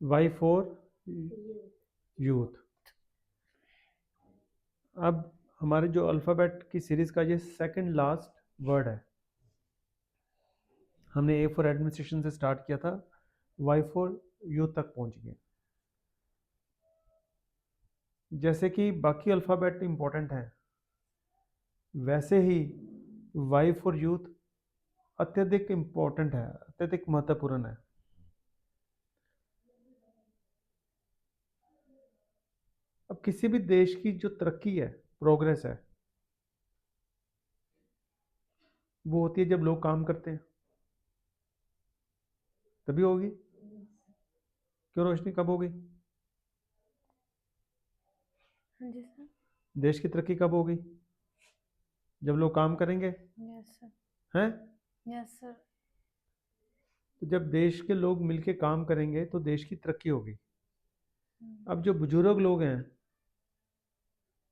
Y for youth. अब हमारे जो अल्फ़ाबेट की सीरीज़ का ये सेकंड लास्ट वर्ड है। हमने ए फॉर एडमिनिस्ट्रेशन से स्टार्ट किया था, वाई फॉर यूथ तक पहुंच गए। जैसे कि बाकी अल्फ़ाबेट इंपॉर्टेंट हैं, वैसे ही वाई फॉर यूथ अत्यधिक इम्पोर्टेंट है, अत्यधिक महत्वपूर्ण है। अब किसी भी देश की जो तरक्की है, प्रोग्रेस है, वो होती है जब लोग काम करते हैं, तभी होगी। क्यों रोशनी, कब होगी? हाँ जी सर। देश की तरक्की कब होगी? जब लोग काम करेंगे। Yes sir. हैं? Yes sir. तो जब देश के लोग मिलके काम करेंगे तो देश की तरक्की होगी। हम्म, अब जो बुजुर्ग लोग हैं,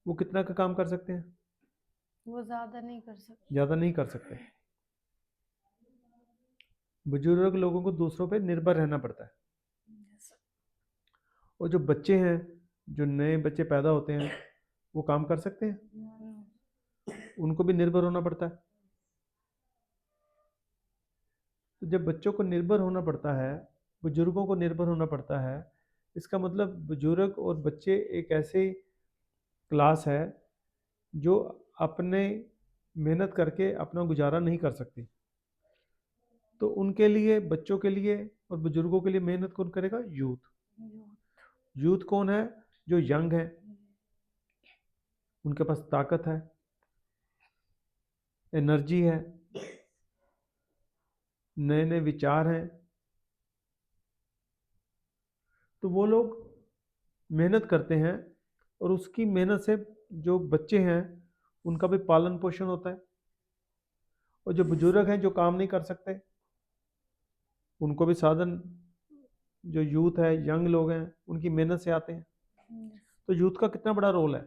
वो कितना का काम कर सकते हैं? वो ज़्यादा नहीं कर सकते। ज़्यादा नहीं कर सकते। बुजुर्ग लोगों को दूसरों पे निर्भर रहना पड़ता है। Yes sir. और जो बच्चे हैं, जो नए बच्चे पैदा होते हैं, वो काम कर सकते हैं? नो। उनको भी निर्भर होना पड़ता है। तो जब बच्चों को निर्भर होना पड़ता है, बुजुर्गों को निर्भर होना पड़ता है, इसका मतलब बुजुर्ग और बच्चे एक ऐसे क्लास है जो अपने मेहनत करके अपना गुजारा नहीं कर सकती। तो उनके लिए, बच्चों के लिए और बुजुर्गों के लिए मेहनत कौन करेगा? यूथ। यूथ। यूथ कौन है? जो यंग है, उनके पास ताकत है, एनर्जी है, नए नए विचार हैं। तो वो लोग मेहनत करते हैं, और उसकी मेहनत से जो बच्चे हैं उनका भी पालन पोषण होता है। और जो बुजुर्ग हैं, जो काम नहीं कर सकते, उनको भी साधन, जो यूथ है, यंग लोग हैं, उनकी मेहनत से आते हैं। तो यूथ का कितना बड़ा रोल है।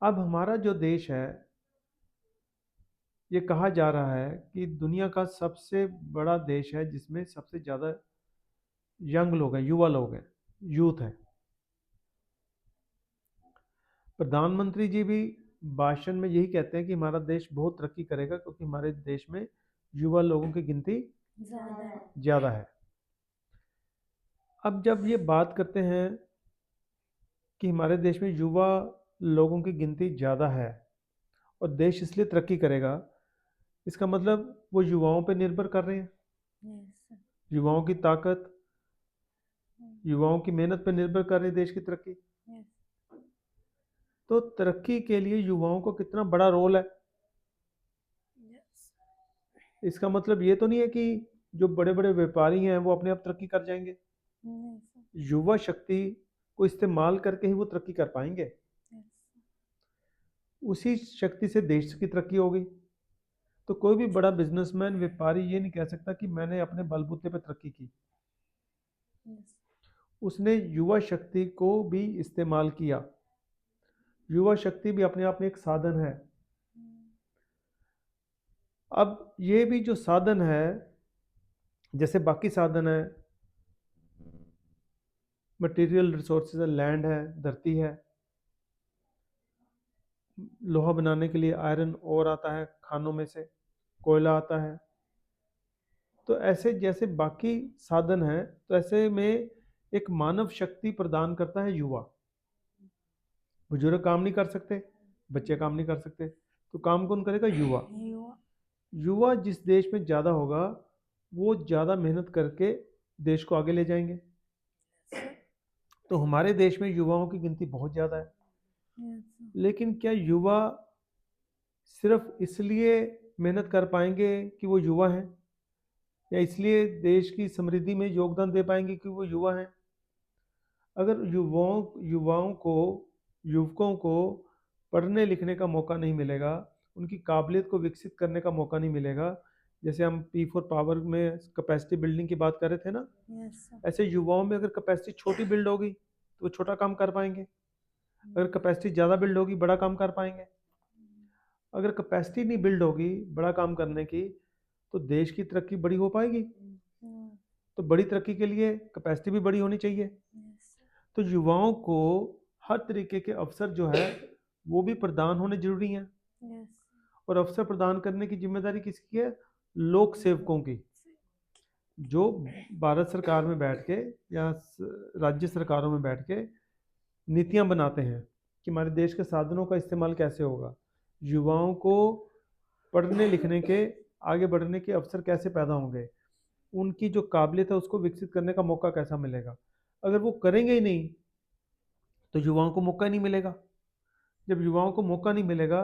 अब हमारा जो देश है, ये कहा जा रहा है कि दुनिया का सबसे बड़ा देश है जिसमें सबसे ज़्यादा यंग लोग हैं, युवा लोग हैं, यूथ है। प्रधानमंत्री जी भी भाषण में यही कहते हैं कि हमारा देश बहुत तरक्की करेगा क्योंकि हमारे देश में युवा लोगों की गिनती ज़्यादा है। ज़्यादा है। अब जब ये बात करते हैं कि हमारे देश में युवा लोगों की गिनती ज़्यादा है और देश इसलिए तरक्की करेगा, इसका मतलब वो युवाओं पे निर्भर कर रहे हैं। यस। युवाओं की ताकत, युवाओं की मेहनत पर निर्भर कर रही है देश की तरक्की। यस। तो तरक्की के लिए युवाओं को कितना बड़ा रोल है। यस। इसका मतलब ये तो नहीं है कि जो बड़े बड़े व्यापारी हैं वो अपने आप तरक्की कर जाएंगे। नहीं सर। युवा शक्ति को इस्तेमाल करके ही वो तरक्की कर पाएंगे। यस। उसी शक्ति से देश की तरक्की होगी। तो कोई भी बड़ा बिजनेसमैन, व्यापारी ये नहीं कह सकता कि मैंने अपने बलबूते पर तरक्की की। यस। उसने युवा शक्ति को भी इस्तेमाल किया। युवा शक्ति भी अपने आप में एक साधन है। अब ये भी जो साधन है, जैसे बाकी साधन है, मटेरियल रिसोर्सेज है, लैंड है, धरती है, लोहा बनाने के लिए आयरन और आता है खानों में से, कोयला आता है। तो ऐसे जैसे बाकी साधन है, तो ऐसे में एक मानव शक्ति प्रदान करता है युवा। बुजुर्ग काम नहीं कर सकते, बच्चे काम नहीं कर सकते, तो काम कौन करेगा? युवा। युवा। युवा जिस देश में ज़्यादा होगा, वो ज़्यादा मेहनत करके देश को आगे ले जाएंगे। तो हमारे देश में युवाओं की गिनती बहुत ज़्यादा है। यस। लेकिन क्या युवा सिर्फ इसलिए मेहनत कर पाएंगे कि वो युवा हैं, या इसलिए देश की समृद्धि में योगदान दे पाएंगे कि वो युवा हैं? अगर युवकों को पढ़ने लिखने का मौका नहीं मिलेगा, उनकी काबिलियत को विकसित करने का मौका नहीं मिलेगा, जैसे हम पी फॉर पावर में कैपेसिटी बिल्डिंग की बात कर रहे थे ना, यस सर। ऐसे युवाओं में अगर कैपेसिटी छोटी बिल्ड होगी तो वो छोटा काम कर पाएंगे। अगर कैपेसिटी ज़्यादा बिल्ड होगी, बड़ा काम कर पाएंगे। अगर कैपेसिटी नहीं बिल्ड होगी बड़ा काम करने की, तो देश की तरक्की बड़ी हो पाएगी? तो बड़ी तरक्की के लिए कैपेसिटी भी बड़ी होनी चाहिए। Yes, sir. तो युवाओं को हर तरीके के अवसर जो है वो भी प्रदान होने जरूरी हैं। Yes. और अवसर प्रदान करने की जिम्मेदारी किसकी है? लोक सेवकों की, जो भारत सरकार में बैठ के या राज्य सरकारों में बैठ के नीतियां बनाते हैं कि हमारे देश के साधनों का इस्तेमाल कैसे होगा, युवाओं को पढ़ने लिखने के आगे बढ़ने के अवसर कैसे पैदा होंगे, उनकी जो काबिलियत है उसको विकसित करने का मौका कैसा मिलेगा। अगर वो करेंगे ही नहीं तो युवाओं को मौका ही नहीं मिलेगा। जब युवाओं को मौका नहीं मिलेगा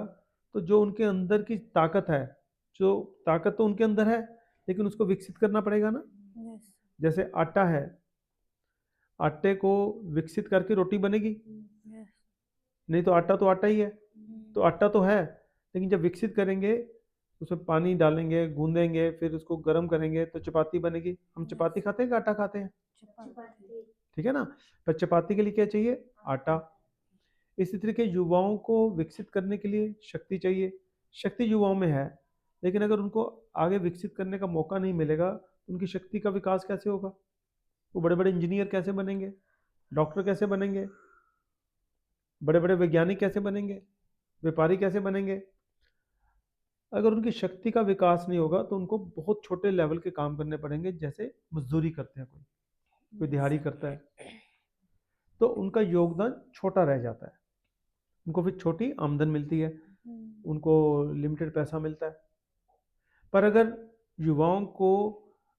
तो जो उनके अंदर की ताकत है, जो ताकत तो उनके अंदर है लेकिन उसको विकसित करना पड़ेगा ना। Yes. जैसे आटा है, आटे को विकसित करके रोटी बनेगी, Yes. नहीं तो आटा तो आटा ही है। तो आटा तो है लेकिन जब विकसित करेंगे उसमें पानी डालेंगे, गूंदेंगे, फिर उसको गर्म करेंगे तो चपाती बनेगी। हम चपाती खाते हैं कि आटा खाते हैं? Chapati. ठीक है ना। पर चपाती के लिए क्या चाहिए? आटा। इसी तरीके युवाओं को विकसित करने के लिए शक्ति चाहिए। शक्ति युवाओं में है लेकिन अगर उनको आगे विकसित करने का मौका नहीं मिलेगा तो उनकी शक्ति का विकास कैसे होगा? वो बड़े बड़े इंजीनियर कैसे बनेंगे, डॉक्टर कैसे बनेंगे, बड़े बड़े वैज्ञानिक कैसे बनेंगे, व्यापारी कैसे बनेंगे? अगर उनकी शक्ति का विकास नहीं होगा तो उनको बहुत छोटे लेवल के काम करने पड़ेंगे, जैसे मजदूरी करते हैं, कोई दिहाड़ी करता है, तो उनका योगदान छोटा रह जाता है। उनको फिर छोटी आमदन मिलती है, उनको लिमिटेड पैसा मिलता है। पर अगर युवाओं को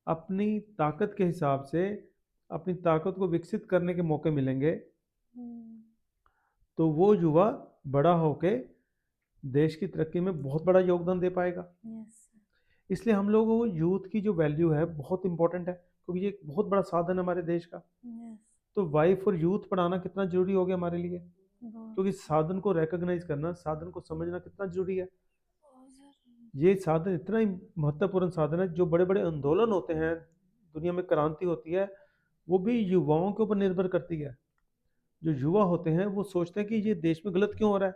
अपनी ताकत के हिसाब से अपनी ताकत को विकसित करने के मौके मिलेंगे तो वो युवा बड़ा होके देश की तरक्की में बहुत बड़ा योगदान दे पाएगा। Yes. इसलिए हम लोगों को यूथ की जो वैल्यू है बहुत इंपॉर्टेंट है, क्योंकि ये एक बहुत बड़ा साधन है हमारे देश का। Yes. तो वाई फॉर यूथ पढ़ाना कितना जरूरी हो गया हमारे लिए, बहुत क्योंकि साधन को रिकॉग्नाइज करना, साधन को समझना कितना जरूरी है। जरूरी। ये साधन इतना ही महत्वपूर्ण साधन है, जो बड़े बड़े आंदोलन होते हैं, दुनिया में क्रांति होती है, वो भी युवाओं के ऊपर निर्भर करती है। जो युवा होते हैं वो सोचते हैं कि ये देश में गलत क्यों हो रहा है,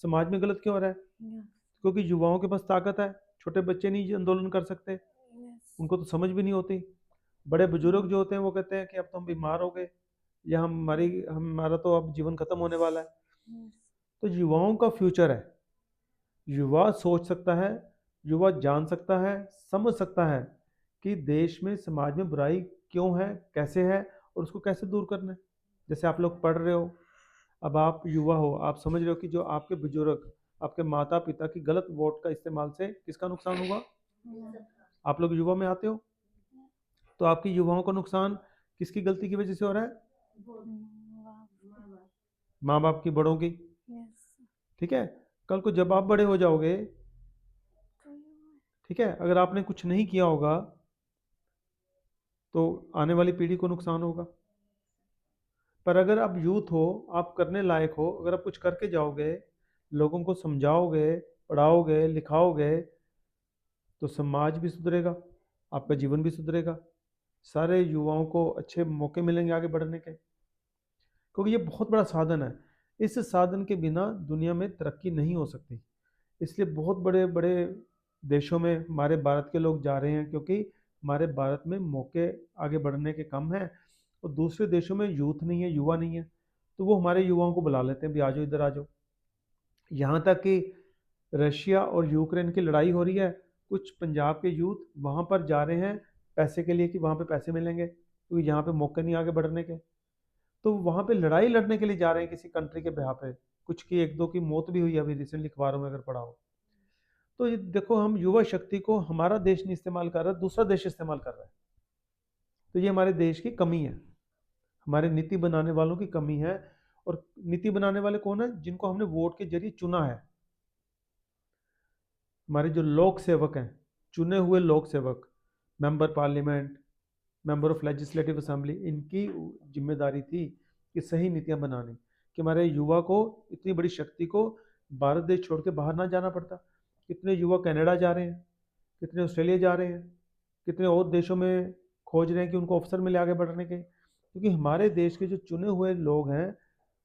समाज में गलत क्यों हो रहा है, Yes. क्योंकि युवाओं के पास ताकत है। छोटे बच्चे नहीं ये आंदोलन कर सकते, Yes. उनको तो समझ भी नहीं होती। बड़े बुजुर्ग जो होते हैं वो कहते हैं कि अब तो हम बीमार हो गए या हमारा तो अब जीवन खत्म होने वाला है। Yes. तो युवाओं का फ्यूचर है, युवा सोच सकता है, युवा जान सकता है, समझ सकता है कि देश में समाज में बुराई क्यों है, कैसे है और उसको कैसे दूर करना है। जैसे आप लोग पढ़ रहे हो, अब आप युवा हो, आप समझ रहे हो कि जो आपके बुजुर्ग, आपके माता पिता की गलत वोट का इस्तेमाल से किसका नुकसान हुआ। आप लोग युवा में आते हो तो आपकी युवाओं का नुकसान किसकी गलती की वजह से हो रहा है? माँ बाप की, बड़ों की। Yes. ठीक है, कल को जब आप बड़े हो जाओगे, ठीक है, अगर आपने कुछ नहीं किया होगा तो आने वाली पीढ़ी को नुकसान होगा। पर अगर आप यूथ हो, आप करने लायक हो, अगर आप कुछ करके जाओगे, लोगों को समझाओगे, पढ़ाओगे, लिखाओगे, तो समाज भी सुधरेगा, आपका जीवन भी सुधरेगा, सारे युवाओं को अच्छे मौके मिलेंगे आगे बढ़ने के, क्योंकि ये बहुत बड़ा साधन है। इस साधन के बिना दुनिया में तरक्की नहीं हो सकती। इसलिए बहुत बड़े बड़े देशों में हमारे भारत के लोग जा रहे हैं, क्योंकि हमारे भारत में मौके आगे बढ़ने के कम हैं और दूसरे देशों में यूथ नहीं है, युवा नहीं है, तो वो हमारे युवाओं को बुला लेते हैं, भी आ जाओ, इधर आ जाओ। यहाँ तक कि रशिया और यूक्रेन की लड़ाई हो रही है, कुछ पंजाब के यूथ वहाँ पर जा रहे हैं पैसे के लिए कि वहाँ पे पैसे मिलेंगे, क्योंकि यहाँ पे मौके नहीं आगे बढ़ने के, तो वहाँ पे लड़ाई लड़ने के लिए जा रहे हैं किसी कंट्री के बिहाफ पे। कुछ की एक दो की मौत भी हुई है अभी रिसेंटली, अखबारों में अगर पढ़ा हो। तो ये देखो, हम युवा शक्ति को हमारा देश नहीं इस्तेमाल कर रहा, दूसरा देश इस्तेमाल कर रहा है। तो ये हमारे देश की कमी है, हमारे नीति बनाने वालों की कमी है। और नीति बनाने वाले कौन है? जिनको हमने वोट के जरिए चुना है। हमारे जो लोक सेवक हैं, चुने हुए लोक सेवक, member parliament, member of legislative assembly, इनकी जिम्मेदारी थी कि सही नीतियां बनानी, कि हमारे युवा को, इतनी बड़ी शक्ति को भारत देश छोड़ के बाहर ना जाना पड़ता। कितने युवा कनाडा जा रहे हैं, कितने ऑस्ट्रेलिया जा रहे हैं, कितने और देशों में खोज रहे हैं कि उनको अवसर मिले आगे बढ़ने के, क्योंकि हमारे देश के जो चुने हुए लोग हैं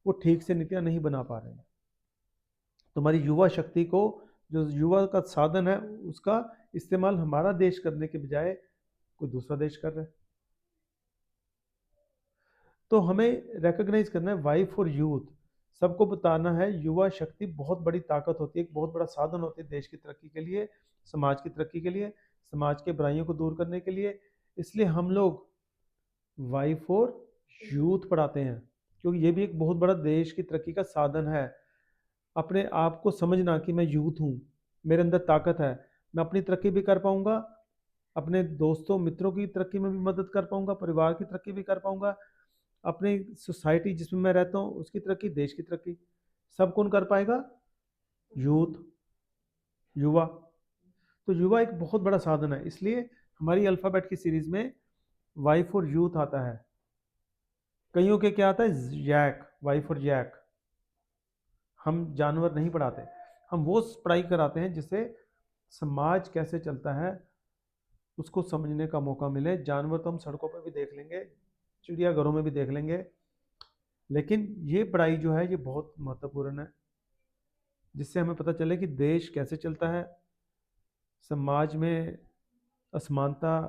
वो ठीक से नीतियां नहीं बना पा रहे हैं। तो हमारी युवा शक्ति को, जो युवा का साधन है, उसका इस्तेमाल हमारा देश करने के बजाय कोई दूसरा देश कर रहा है। तो हमें रिकॉग्नाइज करना है वाई फॉर यूथ, सबको बताना है युवा शक्ति बहुत बड़ी ताकत होती है, एक बहुत बड़ा साधन होती है देश की तरक्की के लिए, समाज की तरक्की के लिए, समाज के बुराइयों को दूर करने के लिए। इसलिए हम लोग वाई फॉर यूथ पढ़ाते हैं, क्योंकि ये भी एक बहुत बड़ा देश की तरक्की का साधन है। अपने आप को समझना कि मैं यूथ हूँ, मेरे अंदर ताकत है, मैं अपनी तरक्की भी कर पाऊंगा, अपने दोस्तों मित्रों की तरक्की में भी मदद कर पाऊंगा, परिवार की तरक्की भी कर पाऊंगा, अपनी सोसाइटी जिसमें मैं रहता हूँ उसकी तरक्की, देश की तरक्की, सब कौन कर पाएगा? यूथ, युवा। तो युवा एक बहुत बड़ा साधन है, इसलिए हमारी अल्फ़ाबेट की सीरीज में वाई फॉर यूथ आता है। कईयों के क्या आता है? Jack, Y for Jack. हम जानवर नहीं पढ़ाते, हम वो पढ़ाई कराते हैं जिससे समाज कैसे चलता है उसको समझने का मौका मिले। जानवर तो हम सड़कों पर भी देख लेंगे, चिड़ियाघरों में भी देख लेंगे, लेकिन ये पढ़ाई जो है ये बहुत महत्वपूर्ण है, जिससे हमें पता चले कि देश कैसे चलता है, समाज में असमानता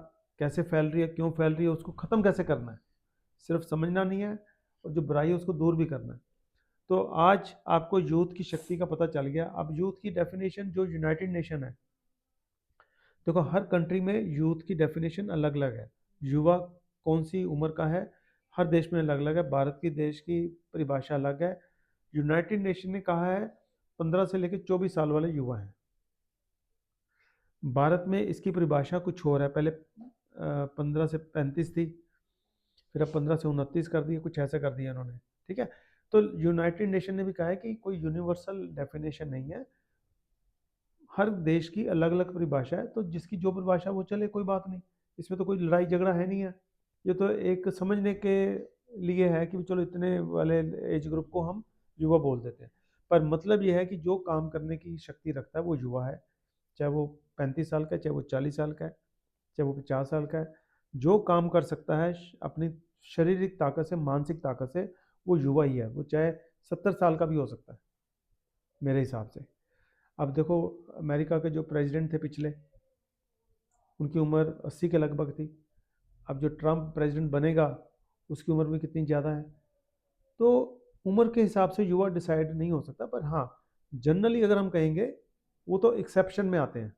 कैसे फैल रही है, क्यों फैल रही है, उसको ख़त्म कैसे करना है। सिर्फ समझना नहीं है, और जो बुराई है उसको दूर भी करना है। तो आज आपको यूथ की शक्ति का पता चल गया। अब यूथ की डेफिनेशन जो यूनाइटेड नेशन है, देखो हर कंट्री में यूथ की डेफिनेशन अलग अलग है। युवा कौन सी उम्र का है, हर देश में अलग अलग है। भारत की देश की परिभाषा अलग है। यूनाइटेड नेशन ने कहा है 15 से लेकर 24 साल वाले युवा हैं। भारत में इसकी परिभाषा कुछ और है, पहले 15 से 35 थी, फिर अब 15 से 29 कर दिए, कुछ ऐसा कर दिया उन्होंने। ठीक है, तो यूनाइटेड नेशन ने भी कहा है कि कोई यूनिवर्सल डेफिनेशन नहीं है, हर देश की अलग अलग परिभाषा है, तो जिसकी जो परिभाषा वो चले, कोई बात नहीं, इसमें तो कोई लड़ाई झगड़ा है नहीं है। ये तो एक समझने के लिए है कि चलो इतने वाले एज ग्रुप को हम युवा बोल देते हैं, पर मतलब ये है कि जो काम करने की शक्ति रखता है वो युवा है, चाहे वो 35 साल का है, चाहे वो 40 साल का है, चाहे वो 50 साल का है, जो काम कर सकता है अपनी शारीरिक ताकत से, मानसिक ताकत से, वो युवा ही है। वो चाहे 70 साल का भी हो सकता है मेरे हिसाब से। अब देखो अमेरिका के जो प्रेसिडेंट थे पिछले, उनकी उम्र 80 के लगभग थी। अब जो ट्रम्प प्रेसिडेंट बनेगा उसकी उम्र भी कितनी ज़्यादा है। तो उम्र के हिसाब से युवा डिसाइड नहीं हो सकता, पर हाँ जनरली अगर हम कहेंगे वो तो एक्सेप्शन में आते हैं,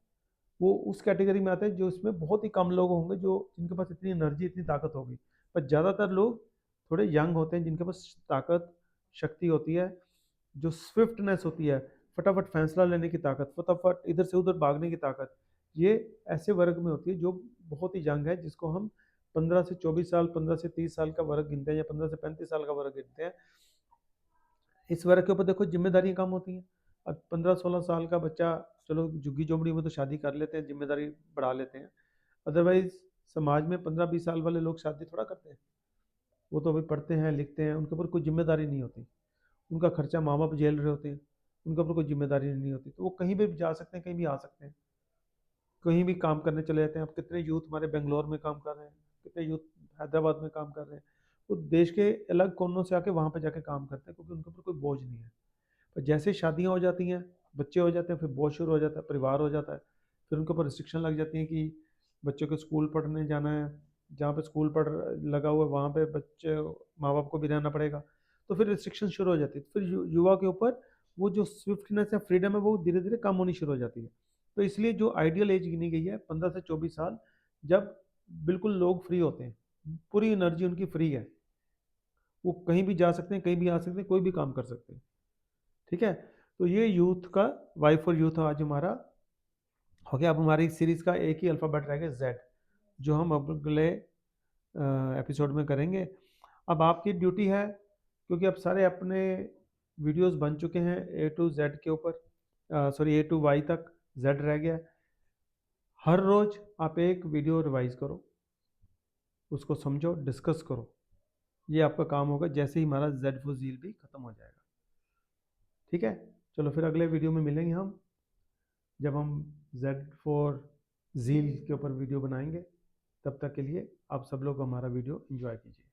वो उस कैटेगरी में आते हैं जो इसमें बहुत ही कम लोग होंगे जो जिनके पास इतनी एनर्जी, इतनी ताकत होगी। पर ज़्यादातर लोग थोड़े यंग होते हैं जिनके पास ताकत, शक्ति होती है, जो स्विफ्टनेस होती है, फटाफट फैसला लेने की ताकत, फटाफट इधर से उधर भागने की ताकत, ये ऐसे वर्ग में होती है जो बहुत ही यंग है, जिसको हम 15 से 24 साल, 15 से 30 साल का वर्ग गिनते हैं, या 15 से 35 साल का वर्ग गिनते हैं। इस वर्ग के ऊपर देखो जिम्मेदारियां कम होती हैं। अब 15-16 साल का बच्चा, चलो झुग्गी झोंपड़ी में तो शादी कर लेते हैं, जिम्मेदारी बढ़ा लेते हैं, अदरवाइज समाज में 15-20 साल वाले लोग शादी थोड़ा करते हैं। वो तो अभी पढ़ते हैं, लिखते हैं, उनके ऊपर कोई जिम्मेदारी नहीं होती, उनका खर्चा माँ बाप झेल रहे होते हैं, उनके ऊपर कोई जिम्मेदारी नहीं होती, तो वो कहीं भी जा सकते हैं, कहीं भी आ सकते हैं, कहीं भी काम करने चले जाते हैं। अब कितने यूथ हमारे बेंगलोर में काम कर रहे हैं, कितने यूथ हैदराबाद में काम कर रहे हैं, वो देश के अलग कोनों से आके वहाँ पे जाके काम करते हैं, क्योंकि उनके ऊपर कोई बोझ नहीं है। पर जैसे शादियाँ हो जाती हैं, बच्चे हो जाते हैं, फिर बोझ शुरू हो जाता है, परिवार हो जाता है, फिर उनके ऊपर रिस्ट्रिक्शन लग जाती हैं कि बच्चों को स्कूल पढ़ने जाना है, जहाँ पे स्कूल पढ़ लगा हुआ है वहाँ पे बच्चे, माँ बाप को भी रहना पड़ेगा, तो फिर रिस्ट्रिक्शन शुरू हो जाती है। फिर युवा के ऊपर वो जो स्विफ्टनेस है, फ्रीडम है, वो धीरे धीरे कम होनी शुरू हो जाती है। तो इसलिए जो आइडियल एज गिनी गई है 15 से 24 साल, जब बिल्कुल लोग फ्री होते हैं, पूरी एनर्जी उनकी फ्री है, वो कहीं भी जा सकते हैं, कहीं भी आ सकते हैं, कोई भी काम कर सकते हैं। ठीक है, तो ये यूथ का वाई फॉर यूथ आज हमारा हो गया। अब हमारी सीरीज का एक ही अल्फ़ाबेट रह गया जेड, जो हम अब अगले एपिसोड में करेंगे। अब आपकी ड्यूटी है, क्योंकि अब सारे अपने वीडियोस बन चुके हैं ए टू जेड के ऊपर, सॉरी ए टू वाई तक जेड रह गया। हर रोज आप एक वीडियो रिवाइज करो, उसको समझो, डिस्कस करो, ये आपका काम होगा जैसे ही हमारा जेड फॉर भी खत्म हो जाएगा। ठीक है, चलो फिर अगले वीडियो में मिलेंगे हम, जब हम जेड फॉर झील के ऊपर वीडियो बनाएंगे। तब तक के लिए आप सब लोग हमारा वीडियो एंजॉय कीजिए।